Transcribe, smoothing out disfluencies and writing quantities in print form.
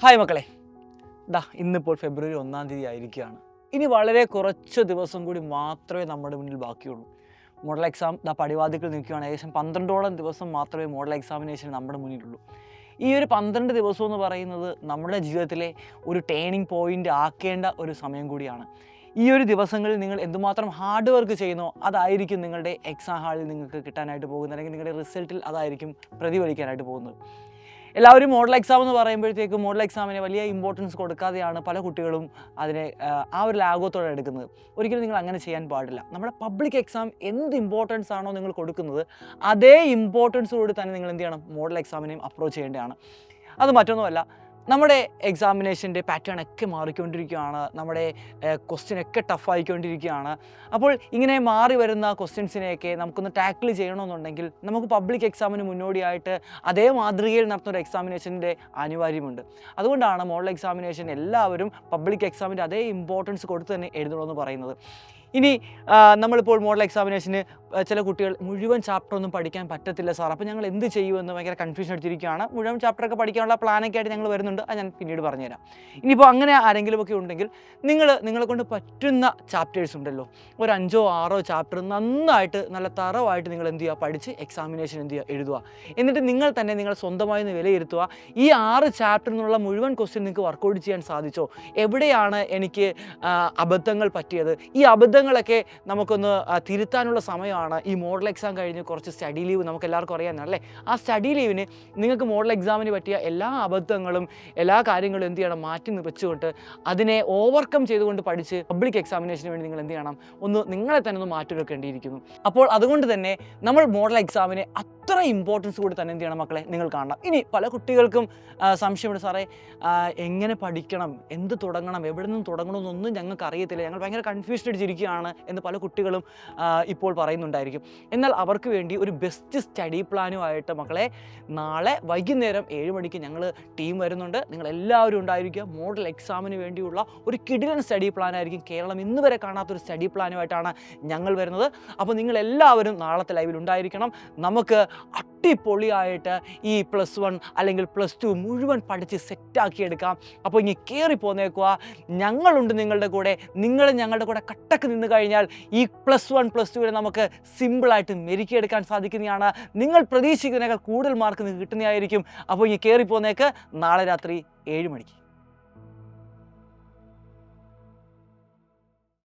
Hi മക്കളെ, ഇന്നിപ്പോൾ ഫെബ്രുവരി 1-ാം തീയതി ആയിരിക്കുകയാണ്. ഇനി വളരെ കുറച്ച് ദിവസം കൂടി മാത്രമേ നമ്മുടെ മുന്നിൽ ബാക്കിയുള്ളൂ. മോഡൽ എക്സാം പടിവാതിക്കൽ നിൽക്കുകയാണ്. ഏകദേശം 12ഓളം ദിവസം മാത്രമേ മോഡൽ എക്സാമിനേഷൻ നമ്മുടെ മുന്നിലുള്ളൂ. ഈ ഒരു 12 ദിവസം എന്ന് പറയുന്നത് നമ്മുടെ ജീവിതത്തിലെ ഒരു ടേണിംഗ് പോയിൻ്റ് ആക്കേണ്ട ഒരു സമയം കൂടിയാണ്. ഈ ഒരു ദിവസങ്ങളിൽ നിങ്ങൾ എന്തുമാത്രം ഹാർഡ് വർക്ക് ചെയ്യുന്നോ അതായിരിക്കും നിങ്ങളുടെ എക്സാം ഹാളിൽ നിങ്ങൾക്ക് കിട്ടാനായിട്ട് പോകുന്നത്, അല്ലെങ്കിൽ നിങ്ങളുടെ റിസൾട്ടിൽ അതായിരിക്കും പ്രതിഫലിക്കാനായിട്ട് പോകുന്നത്. എല്ലാവരും മോഡൽ എക്സാം എന്ന് പറയുമ്പോഴത്തേക്കും മോഡൽ എക്സാമിന് വലിയ ഇമ്പോർട്ടൻസ് കൊടുക്കാതെയാണ് പല കുട്ടികളും അതിനെ ആ ഒരു ലാഘവത്തോടെ എടുക്കുന്നത്. ഒരിക്കലും നിങ്ങൾ അങ്ങനെ ചെയ്യാൻ പാടില്ല. നമ്മുടെ പബ്ലിക് എക്സാം എന്ത് ഇമ്പോർട്ടൻസ് ആണോ നിങ്ങൾ കൊടുക്കുന്നത്, അതേ ഇമ്പോർട്ടൻസോട് തന്നെ നിങ്ങൾ എന്ത് ചെയ്യണം, മോഡൽ എക്സാമിനെയും അപ്രോച്ച് ചെയ്യേണ്ടതാണ്. അത് മറ്റൊന്നുമല്ല, നമ്മുടെ എക്സാമിനേഷൻ്റെ പാറ്റേൺ ഒക്കെ മാറിക്കൊണ്ടിരിക്കുകയാണ്. നമ്മുടെ ക്വസ്റ്റ്യനൊക്കെ ടഫായിക്കൊണ്ടിരിക്കുകയാണ്. അപ്പോൾ ഇങ്ങനെ മാറി വരുന്ന ക്വസ്റ്റ്യൻസിനെയൊക്കെ നമുക്കൊന്ന് ടാക്കിൾ ചെയ്യണമെന്നുണ്ടെങ്കിൽ നമുക്ക് പബ്ലിക് എക്സാമിന് മുന്നോടിയായിട്ട് അതേ മാതൃകയിൽ നടത്തുന്ന ഒരു എക്സാമിനേഷൻ്റെ അനിവാര്യമുണ്ട്. അതുകൊണ്ടാണ് മോഡൽ എക്സാമിനേഷൻ എല്ലാവരും പബ്ലിക് എക്സാമിൻ്റെ അതേ ഇമ്പോർട്ടൻസ് കൊടുത്ത് തന്നെ എഴുതണമെന്ന് പറയുന്നത്. ഇനി നമ്മളിപ്പോൾ മോഡൽ എക്സാമിനേഷന് ചില കുട്ടികൾ മുഴുവൻ ചാപ്റ്റർ ഒന്നും പഠിക്കാൻ പറ്റത്തില്ല സാർ, അപ്പോൾ ഞങ്ങൾ എന്ത് ചെയ്യുമെന്ന് ഭയങ്കര കൺഫ്യൂഷൻ അടിച്ചിരിക്കുകയാണ്. മുഴുവൻ ചാപ്റ്ററൊക്കെ പഠിക്കാനുള്ള പ്ലാനൊക്കെ ആയിട്ട് ഞങ്ങൾ വരുന്നുണ്ട്. അത് ഞാൻ പിന്നീട് പറഞ്ഞുതരാം. ഇനിയിപ്പോൾ അങ്ങനെ ആരെങ്കിലുമൊക്കെ ഉണ്ടെങ്കിൽ നിങ്ങളെ കൊണ്ട് പറ്റുന്ന ചാപ്റ്റേഴ്സ് ഉണ്ടല്ലോ, ഒരു 5-6 ചാപ്റ്റർ നന്നായിട്ട് നല്ല തറവായിട്ട് നിങ്ങൾ എന്ത് ചെയ്യുക, പഠിച്ച് എക്സാമിനേഷൻ എന്ത് ചെയ്യുക, എഴുതുക. എന്നിട്ട് നിങ്ങൾ തന്നെ നിങ്ങൾ സ്വന്തമായി ഒന്ന് വിലയിരുത്തുക. ഈ 6 ചാപ്റ്ററിൽ നിന്നുള്ള മുഴുവൻ ക്വസ്റ്റ്യൻ നിങ്ങൾക്ക് വർക്കൗട്ട് ചെയ്യാൻ സാധിച്ചോ? എവിടെയാണ് എനിക്ക് അബദ്ധങ്ങൾ പറ്റിയത്? ഈ അബദ്ധങ്ങളൊക്കെ നമുക്കൊന്ന് തിരുത്താനുള്ള സമയമാണ് ഈ മോഡൽ എക്സാം കഴിഞ്ഞ് കുറച്ച് സ്റ്റഡി ലീവ് നമുക്ക് എല്ലാവർക്കും അറിയാമെന്നല്ലേ. ആ സ്റ്റഡി ലീവിന് നിങ്ങൾക്ക് മോഡൽ എക്സാമിന് പറ്റിയ എല്ലാ അബദ്ധങ്ങളും എല്ലാ കാര്യങ്ങളും എന്ത് ചെയ്യണം, മാറ്റി വെച്ചുകൊണ്ട് അതിനെ ഓവർകം ചെയ്തുകൊണ്ട് പഠിച്ച് പബ്ലിക് എക്സാമിനേഷന് വേണ്ടി നിങ്ങൾ എന്ത് ചെയ്യണം, നിങ്ങളെ തന്നെ ഒന്ന് മാറ്റിവെക്കേണ്ടിയിരിക്കുന്നു. അപ്പോൾ അതുകൊണ്ട് തന്നെ നമ്മൾ മോഡൽ എക്സാമിനെ അത്ര ഇമ്പോർട്ടൻസ് കൂടി തന്നെ എന്ത് ചെയ്യണം മക്കളെ, നിങ്ങൾ കാണണം. ഇനി പല കുട്ടികൾക്കും സംശയമുണ്ട്, സാറേ എങ്ങനെ പഠിക്കണം, എന്ത് തുടങ്ങണം, എവിടെ നിന്നും തുടങ്ങണമെന്നൊന്നും ഞങ്ങൾക്ക് അറിയത്തില്ല, ഞങ്ങൾ ഭയങ്കര കൺഫ്യൂഷൻ അടിച്ചിരിക്കുകയാണ് എന്ന് പല കുട്ടികളും ഇപ്പോൾ പറയുന്നുണ്ടായിരിക്കും. എന്നാൽ അവർക്ക് വേണ്ടി ഒരു ബെസ്റ്റ് സ്റ്റഡി പ്ലാനുമായിട്ട് മക്കളെ നാളെ വൈകുന്നേരം 7 മണിക്ക് ഞങ്ങൾ ടീം വരുന്നുണ്ട്. നിങ്ങളെല്ലാവരും ഉണ്ടായിരിക്കുക. മോഡൽ എക്സാമിന് വേണ്ടിയുള്ള ഒരു കിടിലൻ സ്റ്റഡി പ്ലാനായിരിക്കും. കേരളം ഇന്ന് വരെ കാണാത്തൊരു സ്റ്റഡി പ്ലാനുമായിട്ടാണ് ഞങ്ങൾ വരുന്നത്. അപ്പോൾ നിങ്ങളെല്ലാവരും നാളത്തെ ലൈവിൽ ഉണ്ടായിരിക്കണം. നമുക്ക് അടിപൊളിയായിട്ട് ഈ +1 അല്ലെങ്കിൽ +2 മുഴുവൻ പഠിച്ച് സെറ്റാക്കിയെടുക്കാം. അപ്പോൾ ഇനി കയറി പോന്നേക്കുക. ഞങ്ങളുണ്ട് നിങ്ങളുടെ കൂടെ. നിങ്ങൾ ഞങ്ങളുടെ കൂടെ കട്ടക്ക് നിന്ന് കഴിഞ്ഞാൽ ഈ +1 +2 നമുക്ക് സിമ്പിളായിട്ട് മെരുക്കിയെടുക്കാൻ സാധിക്കുന്നതാണ്. നിങ്ങൾ പ്രതീക്ഷിക്കുന്നതിനേക്കാൾ കൂടുതൽ മാർക്ക് നിങ്ങൾക്ക് കിട്ടുന്നതായിരിക്കും. അപ്പോൾ ഇനി കയറി പോന്നേക്ക് നാളെ രാത്രി 7 മണിക്ക്.